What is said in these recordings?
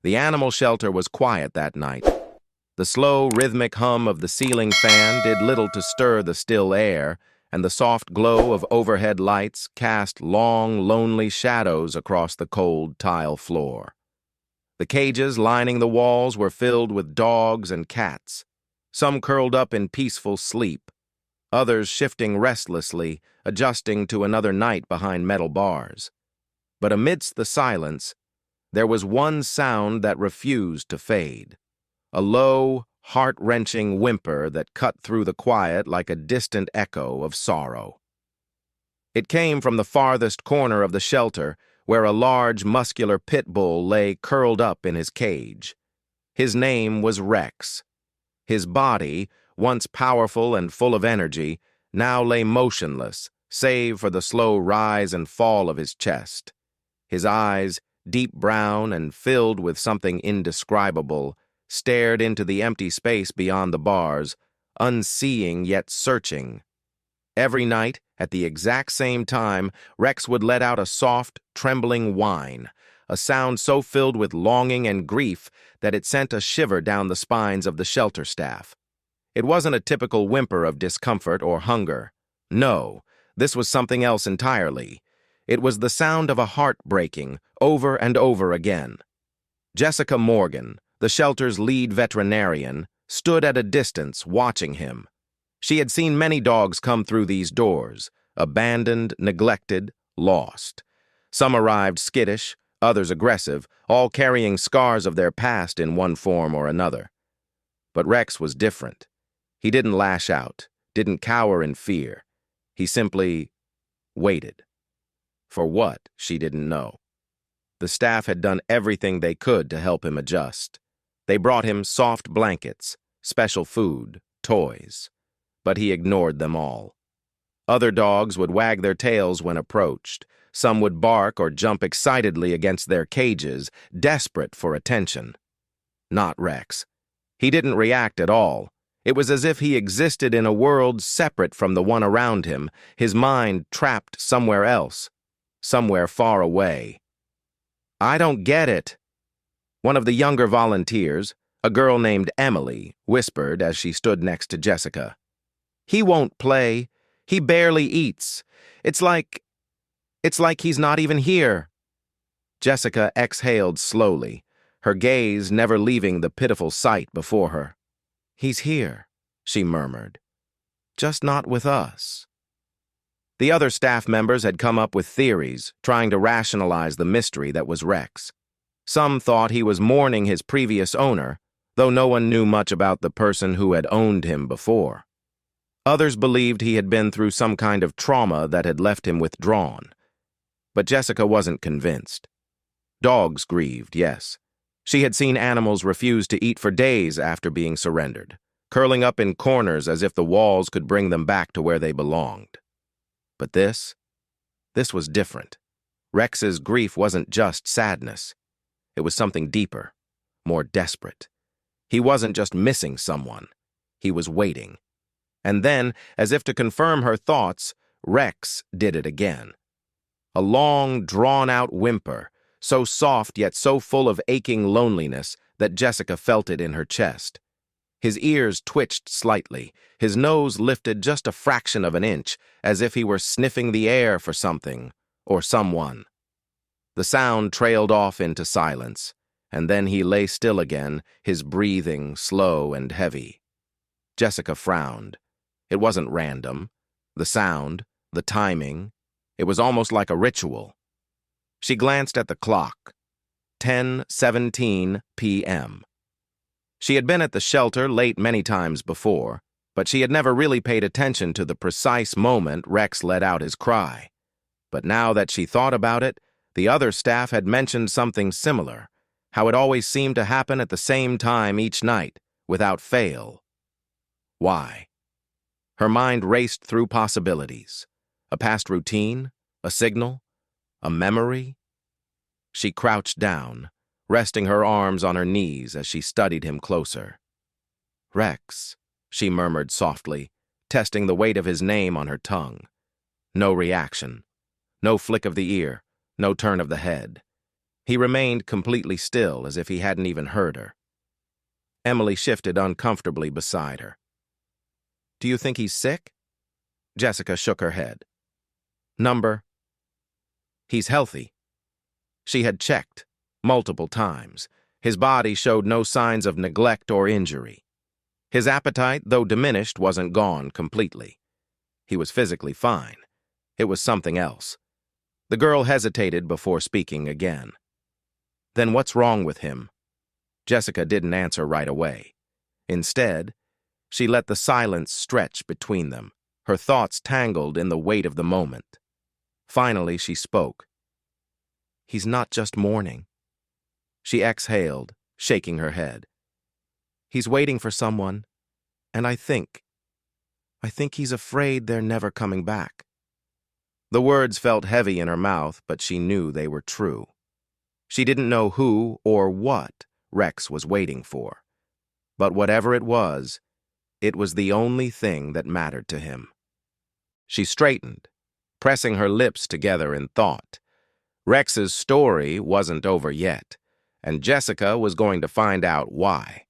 The animal shelter was quiet that night. The slow, rhythmic hum of the ceiling fan did little to stir the still air, and the soft glow of overhead lights cast long, lonely shadows across the cold tile floor. The cages lining the walls were filled with dogs and cats, some curled up in peaceful sleep, others shifting restlessly, adjusting to another night behind metal bars. But amidst the silence, there was one sound that refused to fade, a low, heart-wrenching whimper that cut through the quiet like a distant echo of sorrow. It came from the farthest corner of the shelter, where a large, muscular pit bull lay curled up in his cage. His name was Rex. His body, once powerful and full of energy, now lay motionless, save for the slow rise and fall of his chest. His eyes, deep brown and filled with something indescribable, stared into the empty space beyond the bars, unseeing yet searching. Every night, at the exact same time, Rex would let out a soft, trembling whine, a sound so filled with longing and grief that it sent a shiver down the spines of the shelter staff. It wasn't a typical whimper of discomfort or hunger. No, this was something else entirely. It was the sound of a heart breaking, over and over again. Jessica Morgan, the shelter's lead veterinarian, stood at a distance watching him. She had seen many dogs come through these doors, abandoned, neglected, lost. Some arrived skittish, others aggressive, all carrying scars of their past in one form or another. But Rex was different. He didn't lash out, didn't cower in fear. He simply waited. For what, she didn't know. The staff had done everything they could to help him adjust. They brought him soft blankets, special food, toys. But he ignored them all. Other dogs would wag their tails when approached. Some would bark or jump excitedly against their cages, desperate for attention. Not Rex. He didn't react at all. It was as if he existed in a world separate from the one around him, his mind trapped somewhere else, somewhere far away. "I don't get it." One of the younger volunteers, a girl named Emily, whispered as she stood next to Jessica. "He won't play. He barely eats. It's like he's not even here." Jessica exhaled slowly, her gaze never leaving the pitiful sight before her. "He's here," she murmured. "Just not with us." The other staff members had come up with theories, trying to rationalize the mystery that was Rex. Some thought he was mourning his previous owner, though no one knew much about the person who had owned him before. Others believed he had been through some kind of trauma that had left him withdrawn. But Jessica wasn't convinced. Dogs grieved, yes. She had seen animals refuse to eat for days after being surrendered, curling up in corners as if the walls could bring them back to where they belonged. But this was different. Rex's grief wasn't just sadness. It was something deeper, more desperate. He wasn't just missing someone. He was waiting. And then, as if to confirm her thoughts, Rex did it again. A long, drawn-out whimper, so soft yet so full of aching loneliness that Jessica felt it in her chest. His ears twitched slightly, his nose lifted just a fraction of an inch, as if he were sniffing the air for something or someone. The sound trailed off into silence, and then he lay still again, his breathing slow and heavy. Jessica frowned. It wasn't random. The sound, the timing, it was almost like a ritual. She glanced at the clock. 10:17 p.m. She had been at the shelter late many times before, but she had never really paid attention to the precise moment Rex let out his cry. But now that she thought about it, the other staff had mentioned something similar, how it always seemed to happen at the same time each night, without fail. Why? Her mind raced through possibilities. A past routine? A signal? A memory? She crouched down, resting her arms on her knees as she studied him closer. "Rex," she murmured softly, testing the weight of his name on her tongue. No reaction. No flick of the ear. No turn of the head. He remained completely still, as if he hadn't even heard her. Emily shifted uncomfortably beside her. "Do you think he's sick?" Jessica shook her head. "Number?" "He's healthy." She had checked, multiple times. His body showed no signs of neglect or injury. His appetite, though diminished, wasn't gone completely. He was physically fine. It was something else. The girl hesitated before speaking again. "Then what's wrong with him?" Jessica didn't answer right away. Instead, she let the silence stretch between them, her thoughts tangled in the weight of the moment. Finally, she spoke. "He's not just mourning." She exhaled, shaking her head. "He's waiting for someone, and I think he's afraid they're never coming back." The words felt heavy in her mouth, but she knew they were true. She didn't know who or what Rex was waiting for. But whatever it was the only thing that mattered to him. She straightened, pressing her lips together in thought. Rex's story wasn't over yet, and Jessica was going to find out why.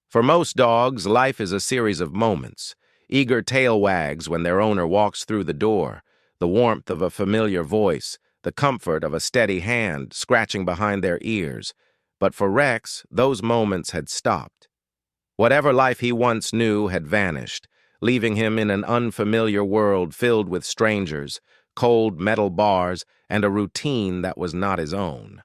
For most dogs, life is a series of moments, eager tail wags when their owner walks through the door, the warmth of a familiar voice, the comfort of a steady hand scratching behind their ears. But for Rex, those moments had stopped. Whatever life he once knew had vanished, leaving him in an unfamiliar world filled with strangers, cold metal bars, and a routine that was not his own.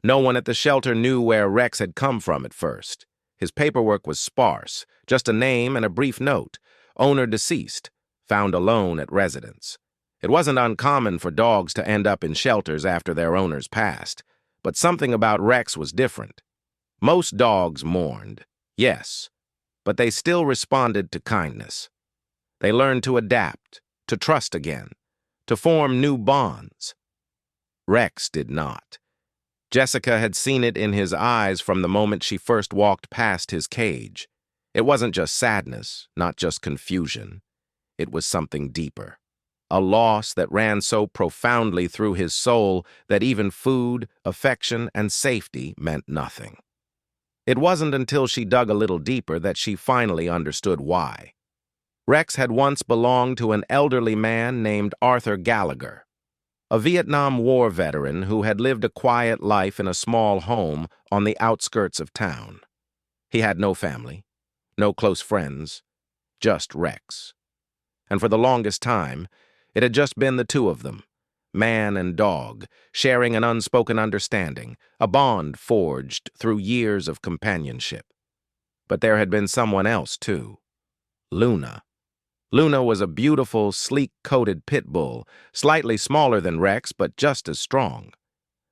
No one at the shelter knew where Rex had come from at first. His paperwork was sparse, just a name and a brief note. Owner deceased, found alone at residence. It wasn't uncommon for dogs to end up in shelters after their owners passed, but something about Rex was different. Most dogs mourned, yes, but they still responded to kindness. They learned to adapt, to trust again, to form new bonds. Rex did not. Jessica had seen it in his eyes from the moment she first walked past his cage. It wasn't just sadness, not just confusion. It was something deeper. A loss that ran so profoundly through his soul that even food, affection, and safety meant nothing. It wasn't until she dug a little deeper that she finally understood why. Rex had once belonged to an elderly man named Arthur Gallagher, a Vietnam War veteran who had lived a quiet life in a small home on the outskirts of town. He had no family, no close friends, just Rex. And for the longest time, it had just been the two of them, man and dog, sharing an unspoken understanding, a bond forged through years of companionship. But there had been someone else, too. Luna. Luna was a beautiful, sleek-coated Pitbull, slightly smaller than Rex, but just as strong.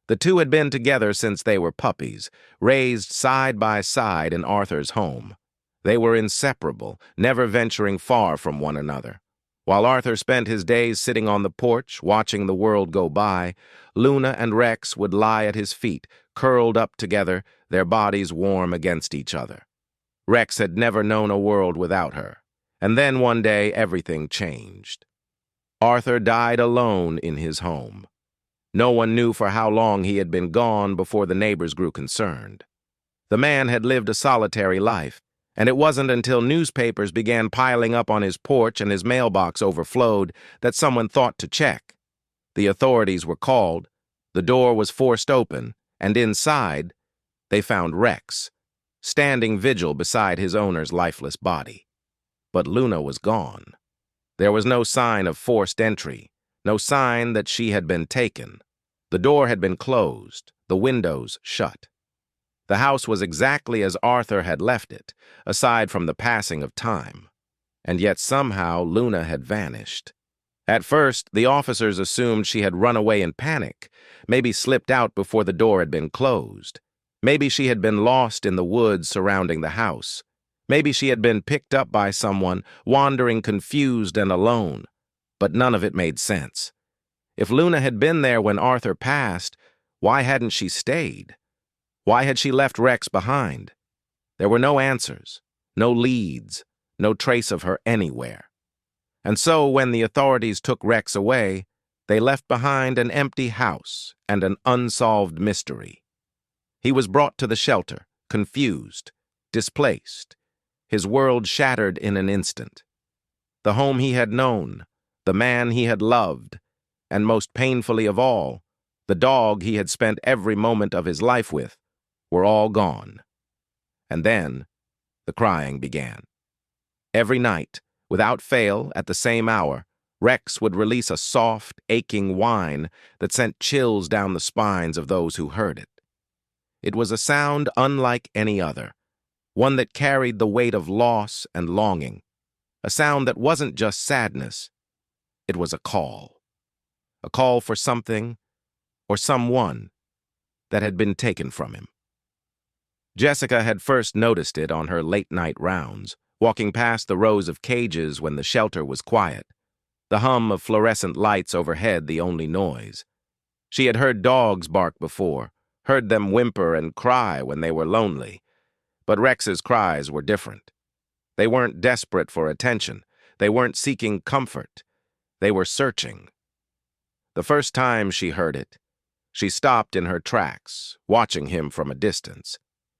The two had been together since they were puppies, raised side by side in Arthur's home. They were inseparable, never venturing far from one another. While Arthur spent his days sitting on the porch, watching the world go by, Luna and Rex would lie at his feet, curled up together, their bodies warm against each other. Rex had never known a world without her. And then one day, everything changed. Arthur died alone in his home. No one knew for how long he had been gone before the neighbors grew concerned. The man had lived a solitary life, and it wasn't until newspapers began piling up on his porch and his mailbox overflowed that someone thought to check. The authorities were called, the door was forced open, and inside, they found Rex, standing vigil beside his owner's lifeless body. But Luna was gone. There was no sign of forced entry, no sign that she had been taken. The door had been closed, the windows shut. The house was exactly as Arthur had left it, aside from the passing of time. And yet somehow Luna had vanished. At first, the officers assumed she had run away in panic, maybe slipped out before the door had been closed. Maybe she had been lost in the woods surrounding the house. Maybe she had been picked up by someone, wandering confused and alone. But none of it made sense. If Luna had been there when Arthur passed, why hadn't she stayed? Why had she left Rex behind? There were no answers, no leads, no trace of her anywhere. And so when the authorities took Rex away, They left behind an empty house and an unsolved mystery. He was brought to the shelter, confused, displaced, his world shattered in an instant. The home he had known, the man he had loved, and most painfully of all, the dog he had spent every moment of his life with, were all gone. And then, the crying began. Every night, without fail, at the same hour, Rex would release a soft, aching whine that sent chills down the spines of those who heard it. It was a sound unlike any other, one that carried the weight of loss and longing, a sound that wasn't just sadness, it was a call for something or someone that had been taken from him. Jessica had first noticed it on her late-night rounds, walking past the rows of cages when the shelter was quiet, the hum of fluorescent lights overhead the only noise. She had heard dogs bark before, heard them whimper and cry when they were lonely, but Rex's cries were different. They weren't desperate for attention, they weren't seeking comfort, they were searching. The first time she heard it, she stopped in her tracks, watching him from a distance.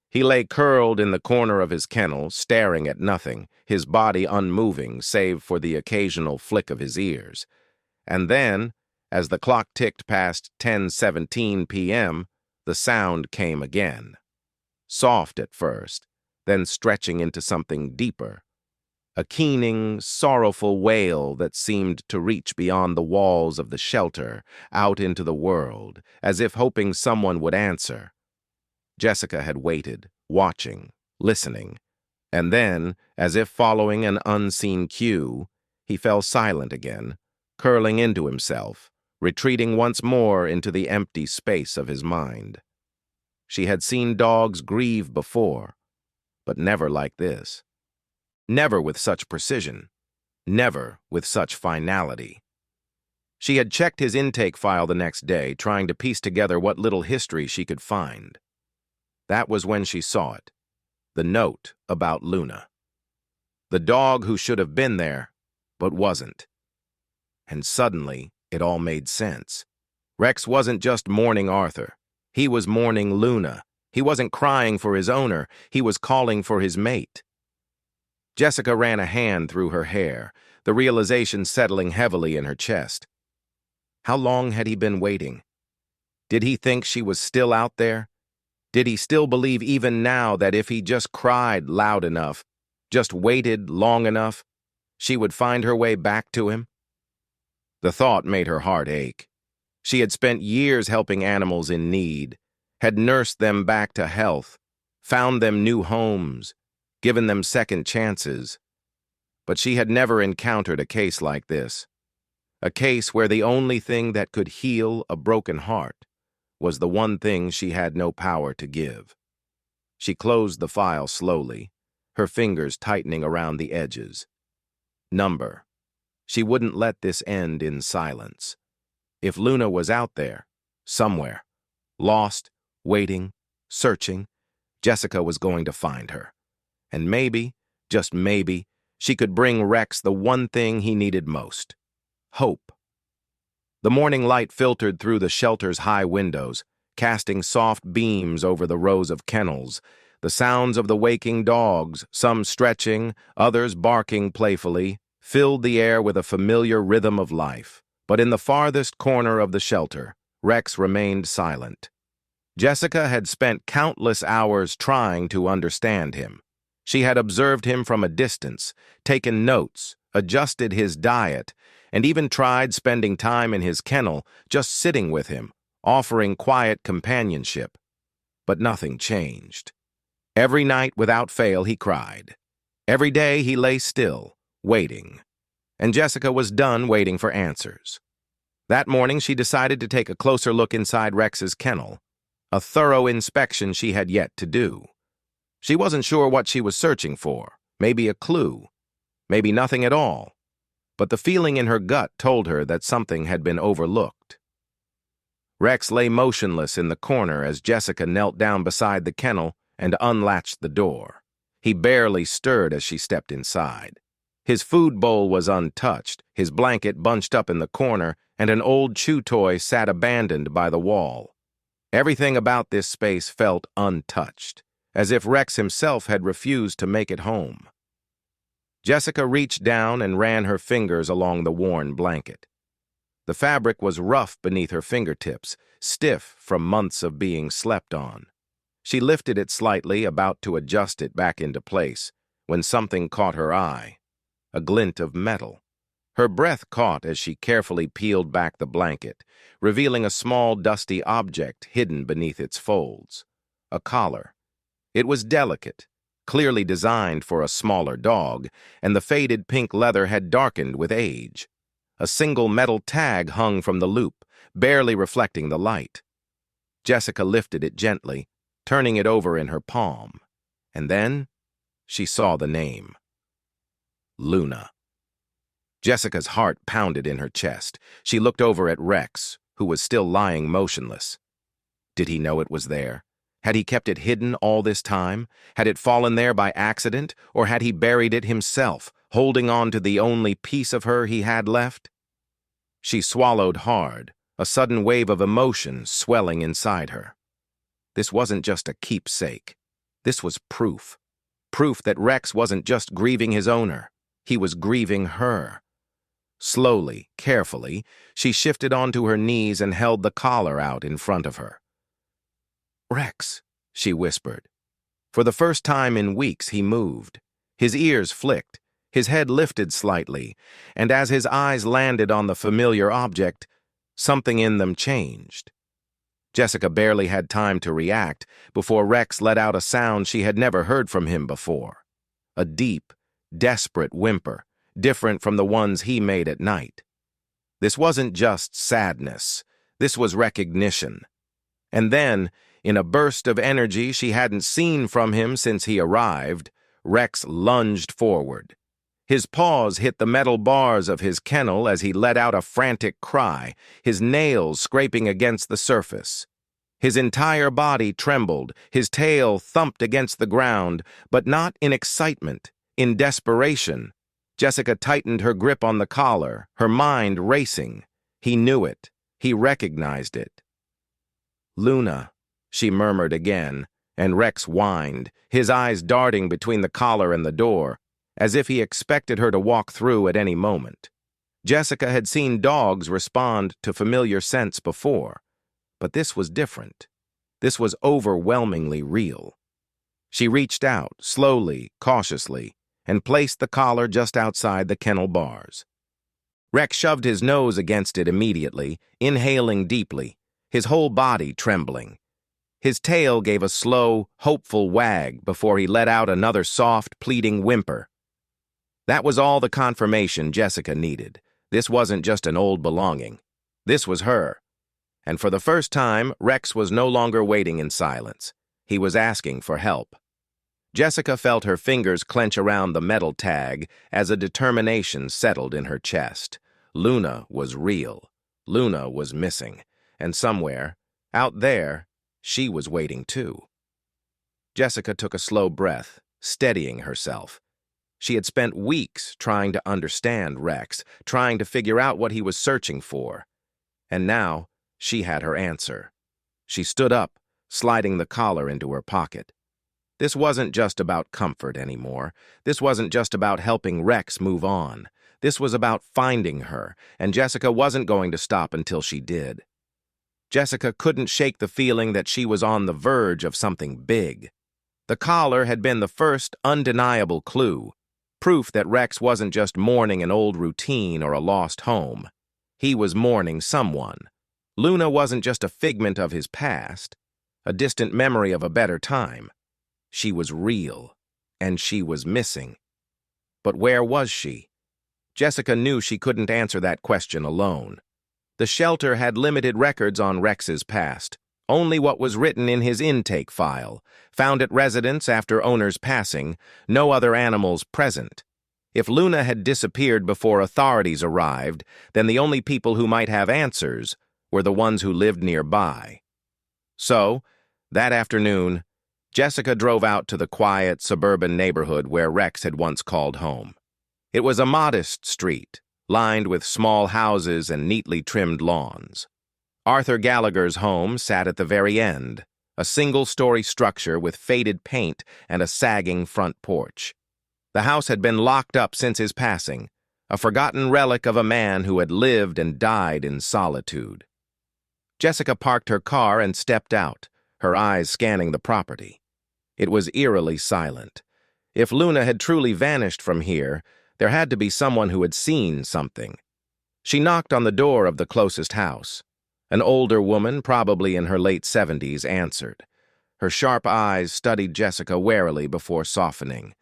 He lay curled in the corner of his kennel, staring at nothing, his body unmoving save for the occasional flick of his ears. And then, as the clock ticked past 10:17 p.m., the sound came again. Soft at first, then stretching into something deeper. A keening, sorrowful wail that seemed to reach beyond the walls of the shelter, out into the world, as if hoping someone would answer. Jessica had waited, watching, listening, and then, as if following an unseen cue, he fell silent again, curling into himself, retreating once more into the empty space of his mind. She had seen dogs grieve before, but never like this. Never with such precision, never with such finality. She had checked his intake file the next day, trying to piece together what little history she could find. That was when she saw it, the note about Luna. The dog who should have been there, but wasn't. And suddenly, it all made sense. Rex wasn't just mourning Arthur. He was mourning Luna. He wasn't crying for his owner. He was calling for his mate. Jessica ran a hand through her hair, the realization settling heavily in her chest. How long had he been waiting? Did he think she was still out there? Did he still believe even now that if he just cried loud enough, just waited long enough, she would find her way back to him? The thought made her heart ache. She had spent years helping animals in need, had nursed them back to health, found them new homes, given them second chances. But she had never encountered a case like this. A case where the only thing that could heal a broken heart was the one thing she had no power to give. She closed the file slowly, her fingers tightening around the edges. Number. She wouldn't let this end in silence. If Luna was out there, somewhere, lost, waiting, searching, Jessica was going to find her. And maybe, just maybe, she could bring Rex the one thing he needed most: hope. The morning light filtered through the shelter's high windows, casting soft beams over the rows of kennels. The sounds of the waking dogs, some stretching, others barking playfully, filled the air with a familiar rhythm of life. But in the farthest corner of the shelter, Rex remained silent. Jessica had spent countless hours trying to understand him. She had observed him from a distance, taken notes, adjusted his diet, and even tried spending time in his kennel, just sitting with him, offering quiet companionship. But nothing changed. Every night without fail he cried. Every day he lay still, waiting. And Jessica was done waiting for answers. That morning she decided to take a closer look inside Rex's kennel, a thorough inspection she had yet to do. She wasn't sure what she was searching for, maybe a clue, maybe nothing at all, but the feeling in her gut told her that something had been overlooked. Rex lay motionless in the corner as Jessica knelt down beside the kennel and unlatched the door. He barely stirred as she stepped inside. His food bowl was untouched, his blanket bunched up in the corner, and an old chew toy sat abandoned by the wall. Everything about this space felt untouched, as if Rex himself had refused to make it home. Jessica reached down and ran her fingers along the worn blanket. The fabric was rough beneath her fingertips, stiff from months of being slept on. She lifted it slightly, about to adjust it back into place, when something caught her eye, a glint of metal. Her breath caught as she carefully peeled back the blanket, revealing a small, dusty object hidden beneath its folds. A collar. It was delicate, clearly designed for a smaller dog, and the faded pink leather had darkened with age. A single metal tag hung from the loop, barely reflecting the light. Jessica lifted it gently, turning it over in her palm, and then she saw the name. Luna. Jessica's heart pounded in her chest. She looked over at Rex, who was still lying motionless. Did he know it was there? Had he kept it hidden all this time? Had it fallen there by accident, or had he buried it himself, holding on to the only piece of her he had left? She swallowed hard, a sudden wave of emotion swelling inside her. This wasn't just a keepsake. This was proof. Proof that Rex wasn't just grieving his owner. He was grieving her. Slowly, carefully, she shifted onto her knees and held the collar out in front of her. "Rex," she whispered. For the first time in weeks, he moved. His ears flicked, his head lifted slightly, and as his eyes landed on the familiar object, something in them changed. Jessica barely had time to react before Rex let out a sound she had never heard from him before. A deep, desperate whimper, different from the ones he made at night. This wasn't just sadness. This was recognition. And then, in a burst of energy she hadn't seen from him since he arrived, Rex lunged forward. His paws hit the metal bars of his kennel as he let out a frantic cry, his nails scraping against the surface. His entire body trembled, his tail thumped against the ground, but not in excitement, in desperation. Jessica tightened her grip on the collar, her mind racing. He knew it. He recognized it. "Luna," she murmured again, and Rex whined, his eyes darting between the collar and the door, as if he expected her to walk through at any moment. Jessica had seen dogs respond to familiar scents before, but this was different. This was overwhelmingly real. She reached out, slowly, cautiously, and placed the collar just outside the kennel bars. Rex shoved his nose against it immediately, inhaling deeply, his whole body trembling. His tail gave a slow, hopeful wag before he let out another soft, pleading whimper. That was all the confirmation Jessica needed. This wasn't just an old belonging. This was her. And for the first time, Rex was no longer waiting in silence. He was asking for help. Jessica felt her fingers clench around the metal tag as a determination settled in her chest. Luna was real. Luna was missing. And somewhere, out there, she was waiting too. Jessica took a slow breath, steadying herself. She had spent weeks trying to understand Rex, trying to figure out what he was searching for. And now, she had her answer. She stood up, sliding the collar into her pocket. This wasn't just about comfort anymore. This wasn't just about helping Rex move on. This was about finding her, and Jessica wasn't going to stop until she did. Jessica couldn't shake the feeling that she was on the verge of something big. The collar had been the first undeniable clue, proof that Rex wasn't just mourning an old routine or a lost home. He was mourning someone. Luna wasn't just a figment of his past, a distant memory of a better time. She was real, and she was missing. But where was she? Jessica knew she couldn't answer that question alone. The shelter had limited records on Rex's past, only what was written in his intake file, found at residence after owner's passing, no other animals present. If Luna had disappeared before authorities arrived, then the only people who might have answers were the ones who lived nearby. So, that afternoon, Jessica drove out to the quiet, suburban neighborhood where Rex had once called home. It was a modest street, lined with small houses and neatly trimmed lawns. Arthur Gallagher's home sat at the very end, a single-story structure with faded paint and a sagging front porch. The house had been locked up since his passing, a forgotten relic of a man who had lived and died in solitude. Jessica parked her car and stepped out, her eyes scanning the property. It was eerily silent. If Luna had truly vanished from here, there had to be someone who had seen something. She knocked on the door of the closest house. An older woman, probably in her late 70s, answered. Her sharp eyes studied Jessica warily before softening.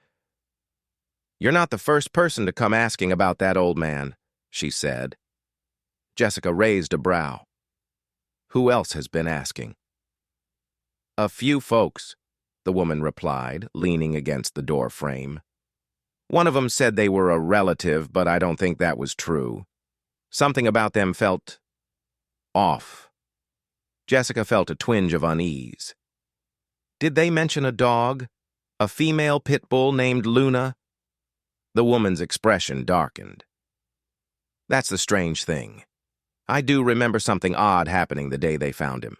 "You're not the first person to come asking about that old man," she said. Jessica raised a brow. "Who else has been asking?" "A few folks," the woman replied, leaning against the door frame. "One of them said they were a relative, but I don't think that was true. Something about them felt off." Jessica felt a twinge of unease. "Did they mention a dog? A female Pitbull named Luna?" The woman's expression darkened. "That's the strange thing. I do remember something odd happening the day they found him.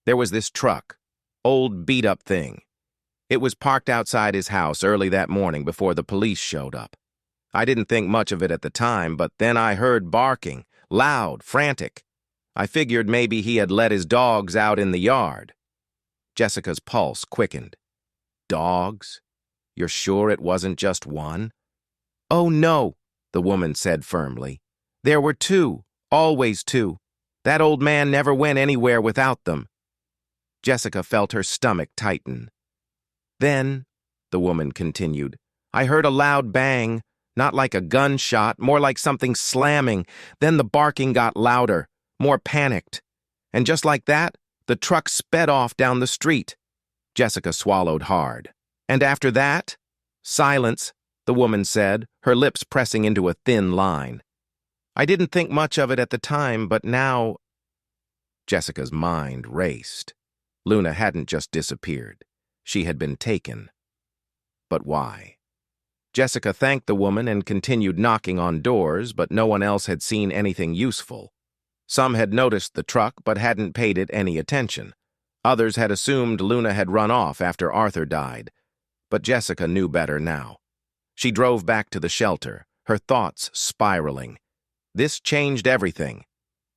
There was this truck, old beat-up thing. It was parked outside his house early that morning before the police showed up. I didn't think much of it at the time, but then I heard barking, loud, frantic. I figured maybe he had let his dogs out in the yard." Jessica's pulse quickened. "Dogs? You're sure it wasn't just one?" "Oh, no," the woman said firmly. "There were two, always two. That old man never went anywhere without them." Jessica felt her stomach tighten. "Then," the woman continued, "I heard a loud bang, not like a gunshot, more like something slamming. Then the barking got louder, more panicked. And just like that, the truck sped off down the street." Jessica swallowed hard. "And after that?" "Silence," the woman said, her lips pressing into a thin line. "I didn't think much of it at the time, but now—" Jessica's mind raced. Luna hadn't just disappeared. She had been taken. But why? Jessica thanked the woman and continued knocking on doors, but no one else had seen anything useful. Some had noticed the truck but hadn't paid it any attention. Others had assumed Luna had run off after Arthur died. But Jessica knew better now. She drove back to the shelter, her thoughts spiraling. This changed everything.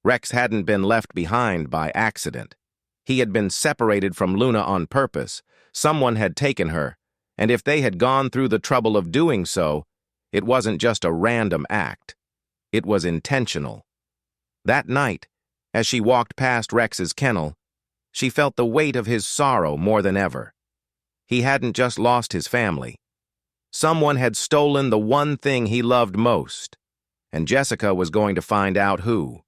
Rex hadn't been left behind by accident. He had been separated from Luna on purpose. Someone had taken her, and if they had gone through the trouble of doing so, it wasn't just a random act. It was intentional. That night, as she walked past Rex's kennel, she felt the weight of his sorrow more than ever. He hadn't just lost his family. Someone had stolen the one thing he loved most, and Jessica was going to find out who.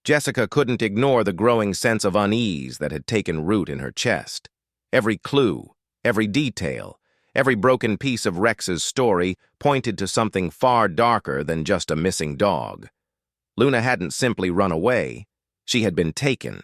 Jessica couldn't ignore the growing sense of unease that had taken root in her chest. Every clue, every detail, every broken piece of Rex's story pointed to something far darker than just a missing dog. Luna hadn't simply run away. She had been taken,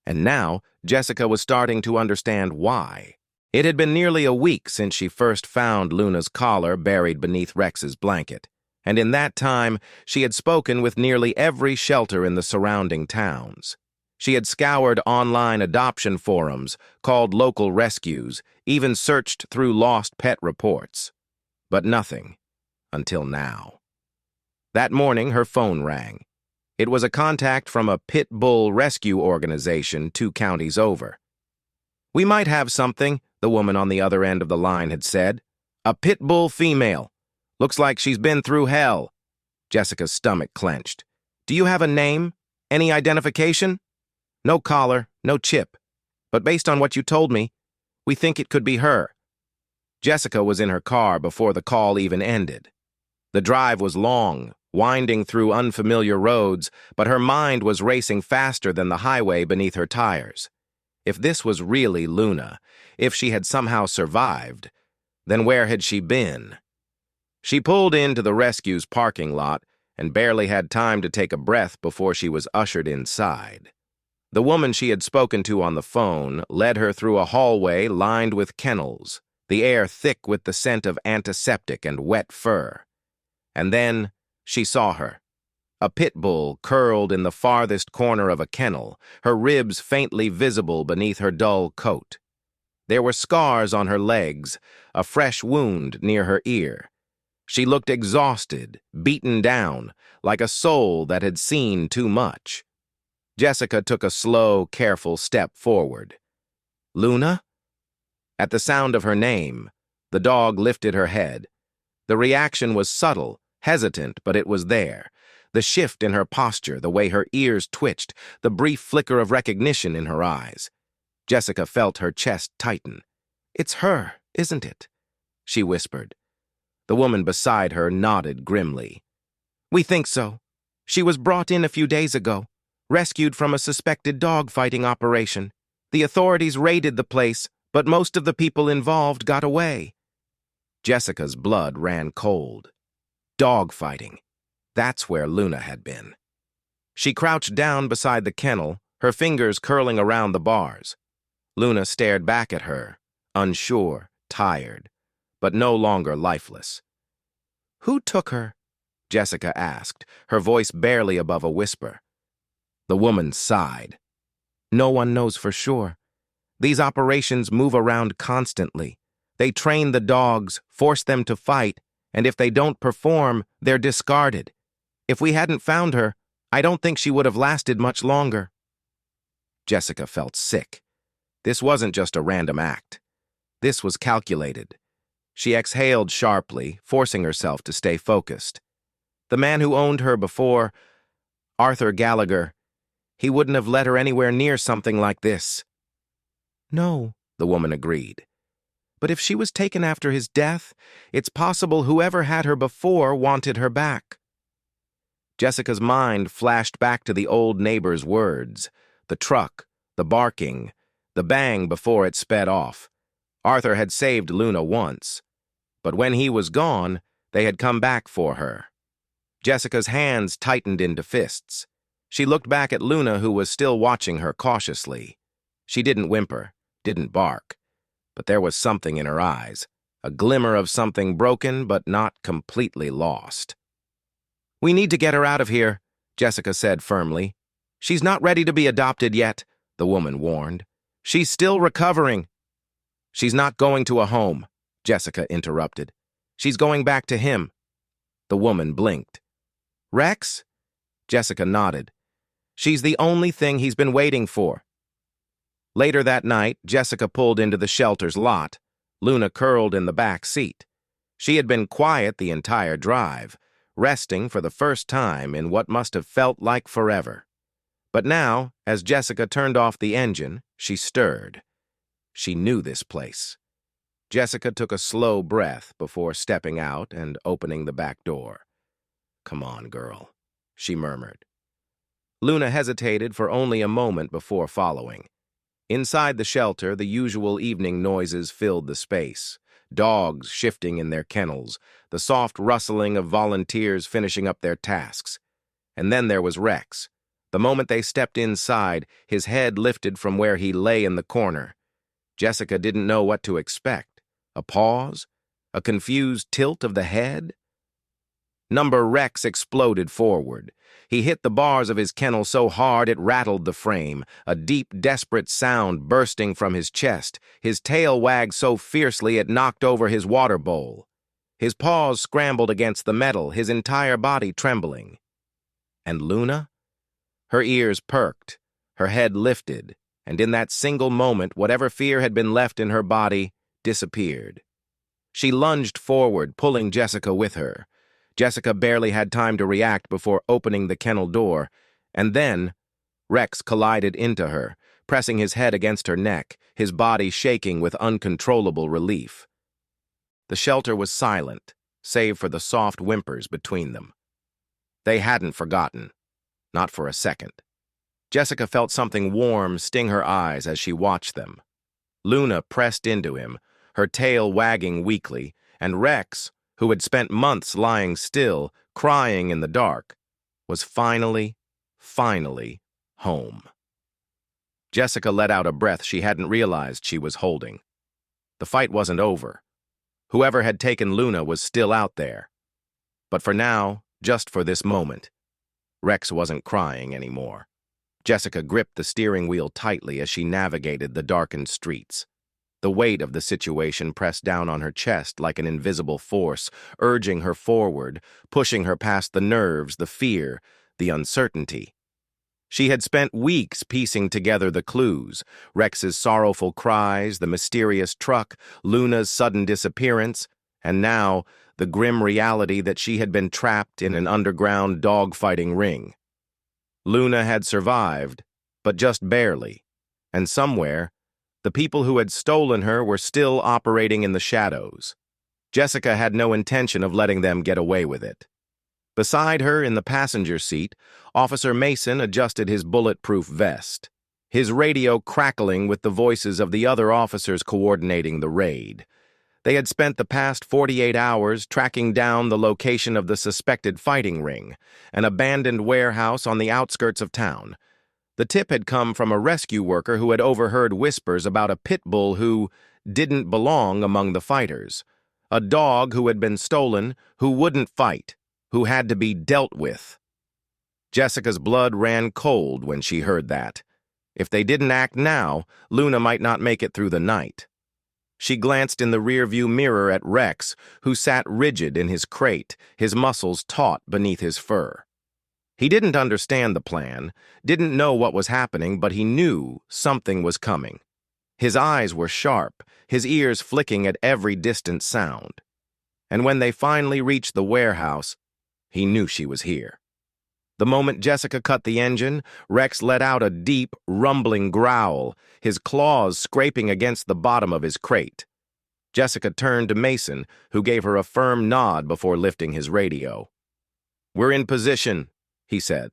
and now Jessica was starting to understand why. It had been nearly a week since she first found Luna's collar buried beneath Rex's blanket, and in that time she had spoken with nearly every shelter in the surrounding towns. She had scoured online adoption forums, called local rescues, even searched through lost pet reports. But nothing, until now. That morning her phone rang. It was a contact from a Pitbull rescue organization 2 counties over. "We might have something," the woman on the other end of the line had said. "A Pitbull female. Looks like she's been through hell." Jessica's stomach clenched. "Do you have a name? Any identification?" "No collar, no chip. But based on what you told me, we think it could be her." Jessica was in her car before the call even ended. The drive was long, winding through unfamiliar roads, but her mind was racing faster than the highway beneath her tires. If this was really Luna, if she had somehow survived, then where had she been? She pulled into the rescue's parking lot and barely had time to take a breath before she was ushered inside. The woman she had spoken to on the phone led her through a hallway lined with kennels, the air thick with the scent of antiseptic and wet fur. And then She saw her. A pit bull curled in the farthest corner of a kennel, her ribs faintly visible beneath her dull coat. There were scars on her legs, a fresh wound near her ear. She looked exhausted, beaten down, like a soul that had seen too much. Jessica took a slow, careful step forward. "Luna?" At the sound of her name, the dog lifted her head. The reaction was subtle, hesitant, but it was there. The shift in her posture, the way her ears twitched, the brief flicker of recognition in her eyes. Jessica felt her chest tighten. "It's her, isn't it?" she whispered. The woman beside her nodded grimly. "We think so. She was brought in a few days ago, rescued from a suspected dog-fighting operation. The authorities raided the place, but most of the people involved got away." Jessica's blood ran cold. Dog-fighting. That's where Luna had been. She crouched down beside the kennel, her fingers curling around the bars. Luna stared back at her, unsure, tired, but no longer lifeless. "Who took her?" Jessica asked, her voice barely above a whisper. The woman sighed. "No one knows for sure. These operations move around constantly. They train the dogs, force them to fight, and if they don't perform, they're discarded. If we hadn't found her, I don't think she would have lasted much longer." Jessica felt sick. This wasn't just a random act. This was calculated. She exhaled sharply, forcing herself to stay focused. The man who owned her before, Arthur Gallagher, he wouldn't have let her anywhere near something like this. "No," the woman agreed. "But if she was taken after his death, it's possible whoever had her before wanted her back." Jessica's mind flashed back to the old neighbor's words, the truck, the barking, the bang before it sped off. Arthur had saved Luna once, but when he was gone, they had come back for her. Jessica's hands tightened into fists. She looked back at Luna, who was still watching her cautiously. She didn't whimper, didn't bark, but there was something in her eyes, a glimmer of something broken but not completely lost. "We need to get her out of here," Jessica said firmly. "She's not ready to be adopted yet," the woman warned. "She's still recovering." "She's not going to a home," Jessica interrupted. "She's going back to him." The woman blinked. "Rex?" Jessica nodded. "She's the only thing he's been waiting for." Later that night, Jessica pulled into the shelter's lot, Luna curled in the back seat. She had been quiet the entire drive, resting for the first time in what must have felt like forever. But now, as Jessica turned off the engine, she stirred. She knew this place. Jessica took a slow breath before stepping out and opening the back door. "Come on, girl," she murmured. Luna hesitated for only a moment before following. Inside the shelter, the usual evening noises filled the space. Dogs shifting in their kennels, the soft rustling of volunteers finishing up their tasks. And then there was Rex. The moment they stepped inside, his head lifted from where he lay in the corner. Jessica didn't know what to expect. A pause? A confused tilt of the head? Number Rex exploded forward. He hit the bars of his kennel so hard it rattled the frame, a deep, desperate sound bursting from his chest. His tail wagged so fiercely it knocked over his water bowl. His paws scrambled against the metal, his entire body trembling. And Luna? Her ears perked, her head lifted, and in that single moment, whatever fear had been left in her body disappeared. She lunged forward, pulling Jessica with her. Jessica barely had time to react before opening the kennel door, and then Rex collided into her, pressing his head against her neck, his body shaking with uncontrollable relief. The shelter was silent, save for the soft whimpers between them. They hadn't forgotten, not for a second. Jessica felt something warm sting her eyes as she watched them. Luna pressed into him, her tail wagging weakly, and Rex, who had spent months lying still, crying in the dark, was finally home. Jessica let out a breath she hadn't realized she was holding. The fight wasn't over. Whoever had taken Luna was still out there. But for now, just for this moment. Rex wasn't crying anymore. Jessica gripped the steering wheel tightly as she navigated the darkened streets. The weight of the situation pressed down on her chest like an invisible force, urging her forward, pushing her past the nerves, the fear, the uncertainty. She had spent weeks piecing together the clues: Rex's sorrowful cries, the mysterious truck, Luna's sudden disappearance, and now the grim reality that she had been trapped in an underground dogfighting ring. Luna had survived, but just barely, and somewhere, the people who had stolen her were still operating in the shadows. Jessica had no intention of letting them get away with it. Beside her in the passenger seat, Officer Mason adjusted his bulletproof vest, his radio crackling with the voices of the other officers coordinating the raid. They had spent the past 48 hours tracking down the location of the suspected fighting ring, an abandoned warehouse on the outskirts of town. The tip had come from a rescue worker who had overheard whispers about a Pitbull who didn't belong among the fighters, a dog who had been stolen, who wouldn't fight, who had to be dealt with. Jessica's blood ran cold when she heard that. If they didn't act now, Luna might not make it through the night. She glanced in the rearview mirror at Rex, who sat rigid in his crate, his muscles taut beneath his fur. He didn't understand the plan, didn't know what was happening, but he knew something was coming. His eyes were sharp, his ears flicking at every distant sound. And when they finally reached the warehouse, he knew she was here. The moment Jessica cut the engine, Rex let out a deep, rumbling growl, his claws scraping against the bottom of his crate. Jessica turned to Mason, who gave her a firm nod before lifting his radio. "We're in position," he said.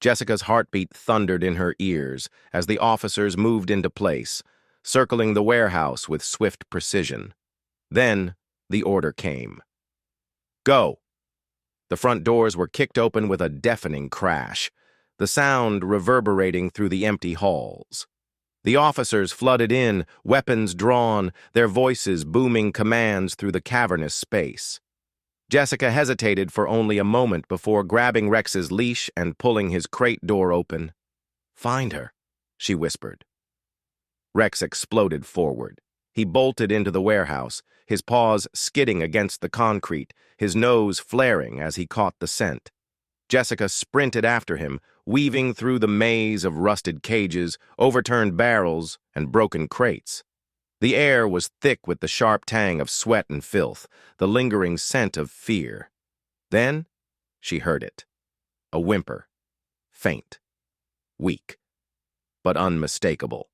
Jessica's heartbeat thundered in her ears as the officers moved into place, circling the warehouse with swift precision. Then the order came. "Go!" The front doors were kicked open with a deafening crash, the sound reverberating through the empty halls. The officers flooded in, weapons drawn, their voices booming commands through the cavernous space. Jessica hesitated for only a moment before grabbing Rex's leash and pulling his crate door open. "Find her," she whispered. Rex exploded forward. He bolted into the warehouse, his paws skidding against the concrete, his nose flaring as he caught the scent. Jessica sprinted after him, weaving through the maze of rusted cages, overturned barrels, and broken crates. The air was thick with the sharp tang of sweat and filth, the lingering scent of fear. Then she heard it. A whimper. Faint. Weak. But unmistakable.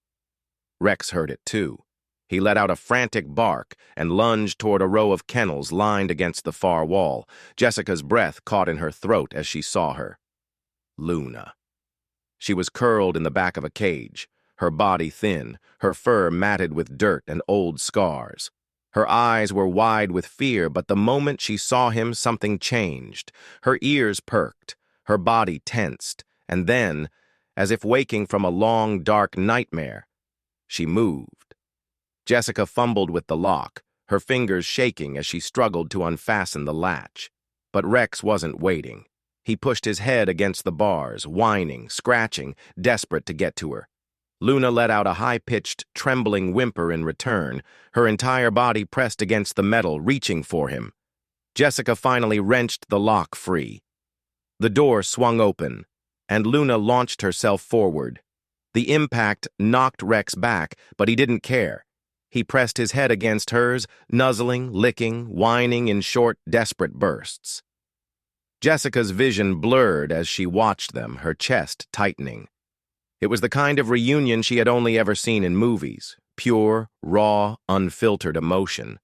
Rex heard it too. He let out a frantic bark and lunged toward a row of kennels lined against the far wall. Jessica's breath caught in her throat as she saw her. Luna. She was curled in the back of a cage, her body thin, her fur matted with dirt and old scars. Her eyes were wide with fear, but the moment she saw him, something changed. Her ears perked, her body tensed, and then, as if waking from a long, dark nightmare, she moved. Jessica fumbled with the lock, her fingers shaking as she struggled to unfasten the latch. But Rex wasn't waiting. He pushed his head against the bars, whining, scratching, desperate to get to her. Luna let out a high-pitched, trembling whimper in return, her entire body pressed against the metal, reaching for him. Jessica finally wrenched the lock free. The door swung open, and Luna launched herself forward. The impact knocked Rex back, but he didn't care. He pressed his head against hers, nuzzling, licking, whining in short, desperate bursts. Jessica's vision blurred as she watched them, her chest tightening. It was the kind of reunion she had only ever seen in movies, pure, raw, unfiltered emotion.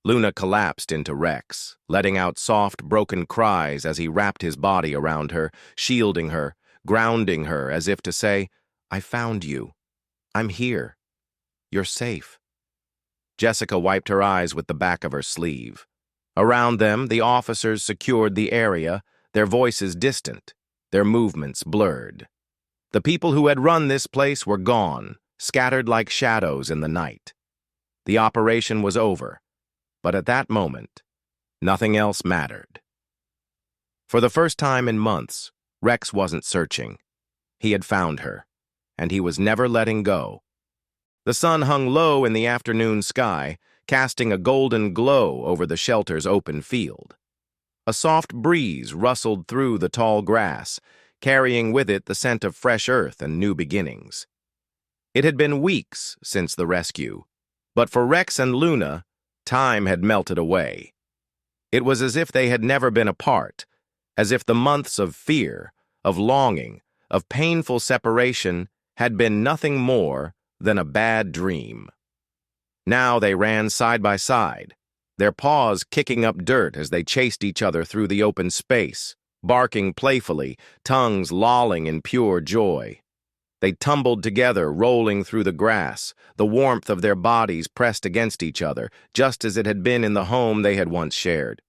Luna collapsed into Rex, letting out soft, broken cries as he wrapped his body around her, shielding her, grounding her as if to say, "I found you. I'm here. You're safe." Jessica wiped her eyes with the back of her sleeve. Around them, the officers secured the area, their voices distant, their movements blurred. The people who had run this place were gone, scattered like shadows in the night. The operation was over, but at that moment, nothing else mattered. For the first time in months, Rex wasn't searching. He had found her, and he was never letting go. The sun hung low in the afternoon sky, casting a golden glow over the shelter's open field. A soft breeze rustled through the tall grass, carrying with it the scent of fresh earth and new beginnings. It had been weeks since the rescue, but for Rex and Luna, time had melted away. It was as if they had never been apart, as if the months of fear, of longing, of painful separation had been nothing more than a bad dream. Now they ran side by side, their paws kicking up dirt as they chased each other through the open space, barking playfully, tongues lolling in pure joy. They tumbled together, rolling through the grass, the warmth of their bodies pressed against each other, just as it had been in the home they had once shared.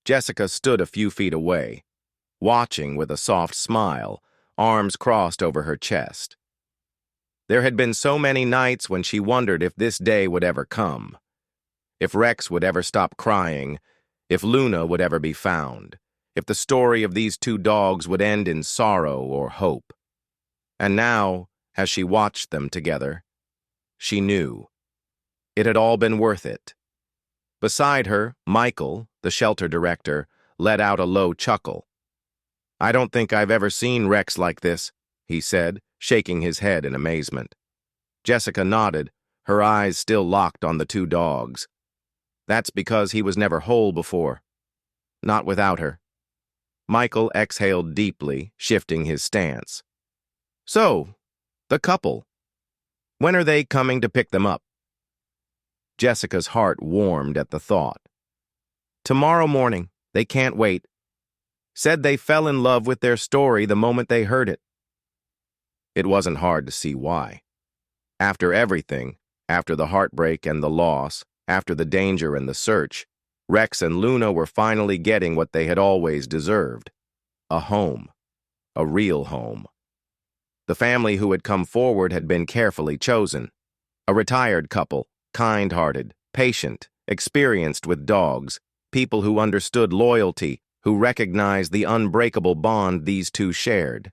Jessica stood a few feet away, watching with a soft smile, arms crossed over her chest. There had been so many nights when she wondered if this day would ever come, if Rex would ever stop crying, if Luna would ever be found, if the story of these two dogs would end in sorrow or hope. And now, as she watched them together, she knew. It had all been worth it. Beside her, Michael, the shelter director, let out a low chuckle. "I don't think I've ever seen Rex like this," he said, shaking his head in amazement. Jessica nodded, her eyes still locked on the two dogs. "That's because he was never whole before. Not without her." Michael exhaled deeply, shifting his stance. "So, the couple. When are they coming to pick them up?" Jessica's heart warmed at the thought. "Tomorrow morning. They can't wait. Said they fell in love with their story the moment they heard it." It wasn't hard to see why. After everything, after the heartbreak and the loss, after the danger and the search, Rex and Luna were finally getting what they had always deserved: a home, a real home. The family who had come forward had been carefully chosen. A retired couple, kind-hearted, patient, experienced with dogs, people who understood loyalty, who recognized the unbreakable bond these two shared.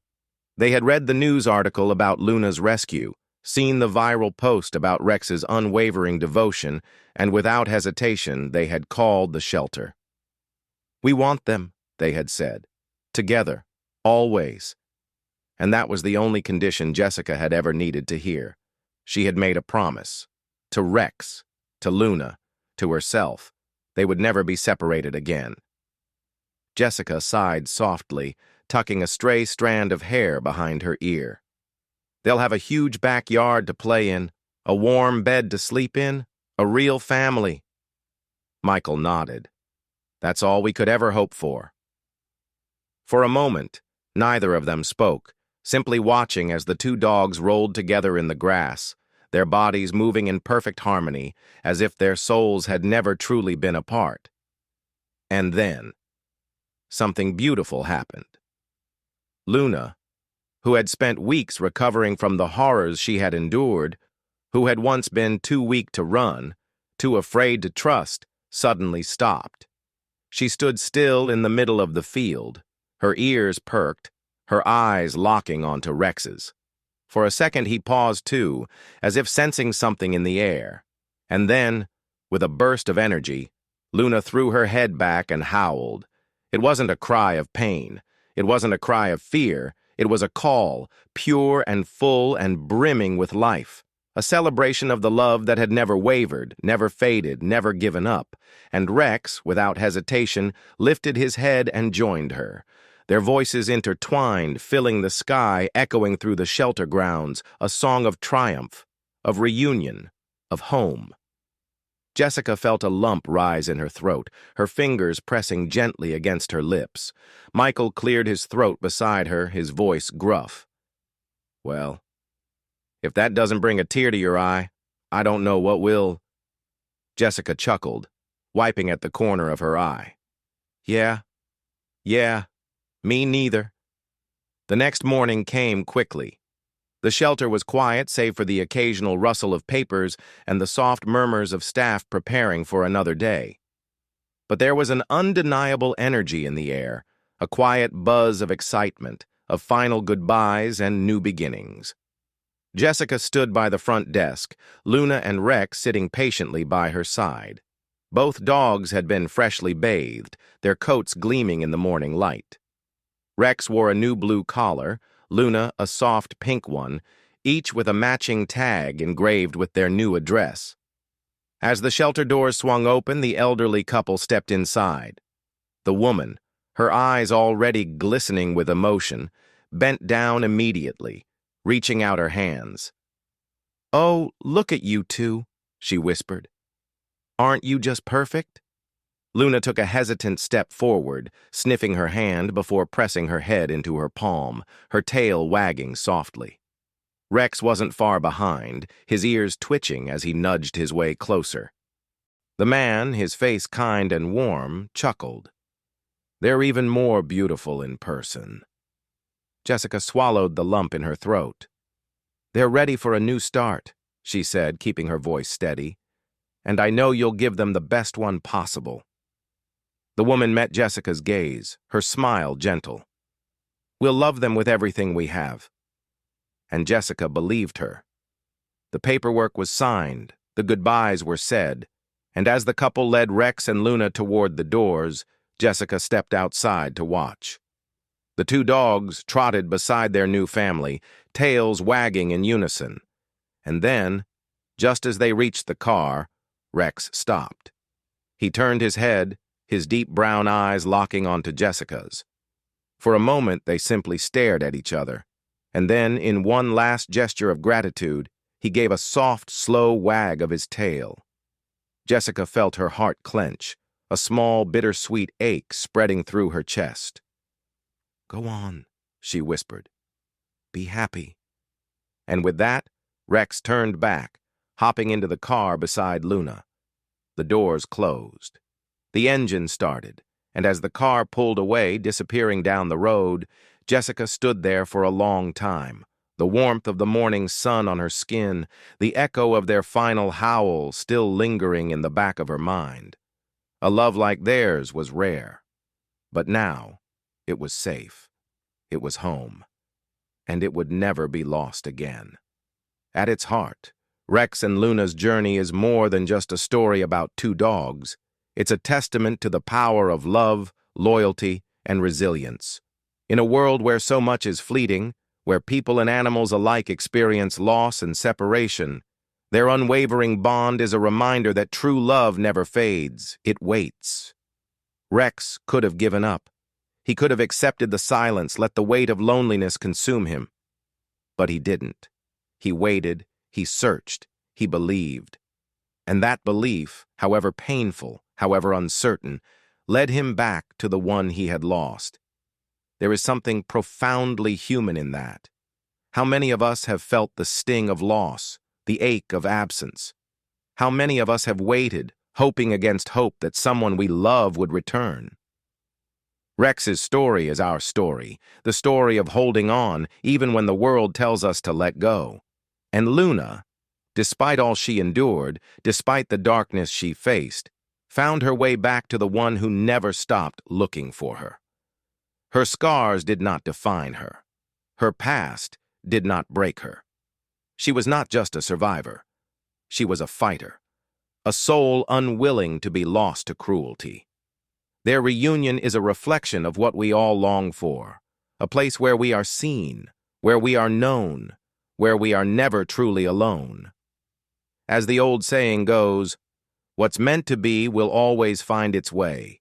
They had read the news article about Luna's rescue, seen the viral post about Rex's unwavering devotion, and without hesitation they had called the shelter. "We want them," they had said. "Together. Always." And that was the only condition Jessica had ever needed to hear. She had made a promise. To Rex, to Luna, to herself. They would never be separated again. Jessica sighed softly, tucking a stray strand of hair behind her ear. "They'll have a huge backyard to play in, a warm bed to sleep in, a real family." Michael nodded. "That's all we could ever hope for." For a moment, neither of them spoke, simply watching as the two dogs rolled together in the grass, their bodies moving in perfect harmony, as if their souls had never truly been apart. And then, something beautiful happened. Luna, who had spent weeks recovering from the horrors she had endured, who had once been too weak to run, too afraid to trust, suddenly stopped. She stood still in the middle of the field, her ears perked, her eyes locking onto Rex's. For a second he paused too, as if sensing something in the air. And then, with a burst of energy, Luna threw her head back and howled. It wasn't a cry of pain. It wasn't a cry of fear. It was a call, pure and full and brimming with life. A celebration of the love that had never wavered, never faded, never given up. And Rex, without hesitation, lifted his head and joined her. Their voices intertwined, filling the sky, echoing through the shelter grounds, a song of triumph, of reunion, of home. Jessica felt a lump rise in her throat, her fingers pressing gently against her lips. Michael cleared his throat beside her, his voice gruff. "Well, if that doesn't bring a tear to your eye, I don't know what will." Jessica chuckled, wiping at the corner of her eye. Yeah, me neither." The next morning came quickly. The shelter was quiet save for the occasional rustle of papers and the soft murmurs of staff preparing for another day. but there was an undeniable energy in the air, a quiet buzz of excitement, of final goodbyes and new beginnings. Jessica stood by the front desk, Luna and Rex sitting patiently by her side. Both dogs had been freshly bathed, their coats gleaming in the morning light. Rex wore a new blue collar, Luna a soft pink one, each with a matching tag engraved with their new address. As the shelter doors swung open, the elderly couple stepped inside. The woman, her eyes already glistening with emotion, bent down immediately, reaching out her hands. "Oh, look at you two," she whispered. "Aren't you just perfect?" Luna took a hesitant step forward, sniffing her hand before pressing her head into her palm, her tail wagging softly. Rex wasn't far behind, his ears twitching as he nudged his way closer. The man, his face kind and warm, chuckled. "They're even more beautiful in person." Jessica swallowed the lump in her throat. "They're ready for a new start," she said, keeping her voice steady. "And I know you'll give them the best one possible." The woman met Jessica's gaze, her smile gentle. "We'll love them with everything we have." And Jessica believed her. The paperwork was signed, the goodbyes were said, and as the couple led Rex and Luna toward the doors, Jessica stepped outside to watch. The two dogs trotted beside their new family, tails wagging in unison. And then, just as they reached the car, Rex stopped. He turned his head, his deep brown eyes locking onto Jessica's. For a moment, they simply stared at each other, and then, in one last gesture of gratitude, he gave a soft, slow wag of his tail. Jessica felt her heart clench, a small, bittersweet ache spreading through her chest. "Go on," she whispered. "Be happy." And with that, Rex turned back, hopping into the car beside Luna. The doors closed. The engine started, and as the car pulled away, disappearing down the road, Jessica stood there for a long time, the warmth of the morning sun on her skin, the echo of their final howl still lingering in the back of her mind. A love like theirs was rare. But now, it was safe. It was home. And it would never be lost again. At its heart, Rex and Luna's journey is more than just a story about two dogs. It's a testament to the power of love, loyalty, and resilience. In a world where so much is fleeting, where people and animals alike experience loss and separation, their unwavering bond is a reminder that true love never fades, it waits. Rex could have given up. He could have accepted the silence, let the weight of loneliness consume him. But he didn't. He waited, he searched, he believed. And that belief, however painful, however uncertain, led him back to the one he had lost. There is something profoundly human in that. How many of us have felt the sting of loss, the ache of absence? How many of us have waited, hoping against hope that someone we love would return? Rex's story is our story, the story of holding on even when the world tells us to let go. And Luna, despite all she endured, despite the darkness she faced, found her way back to the one who never stopped looking for her. Her scars did not define her. Her past did not break her. She was not just a survivor. She was a fighter, a soul unwilling to be lost to cruelty. Their reunion is a reflection of what we all long for, a place where we are seen, where we are known, where we are never truly alone. As the old saying goes, what's meant to be will always find its way.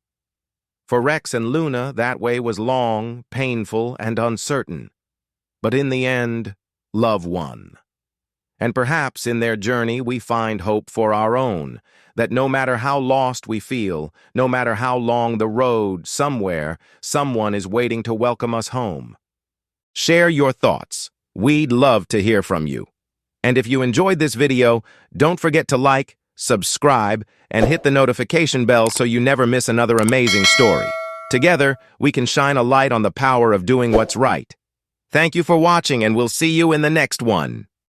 For Rex and Luna, that way was long, painful, and uncertain. But in the end, love won. And perhaps in their journey we find hope for our own, that no matter how lost we feel, no matter how long the road, somewhere, someone is waiting to welcome us home. Share your thoughts. We'd love to hear from you. And if you enjoyed this video, don't forget to like, subscribe, and hit the notification bell so you never miss another amazing story. Together, we can shine a light on the power of doing what's right. Thank you for watching, and we'll see you in the next one.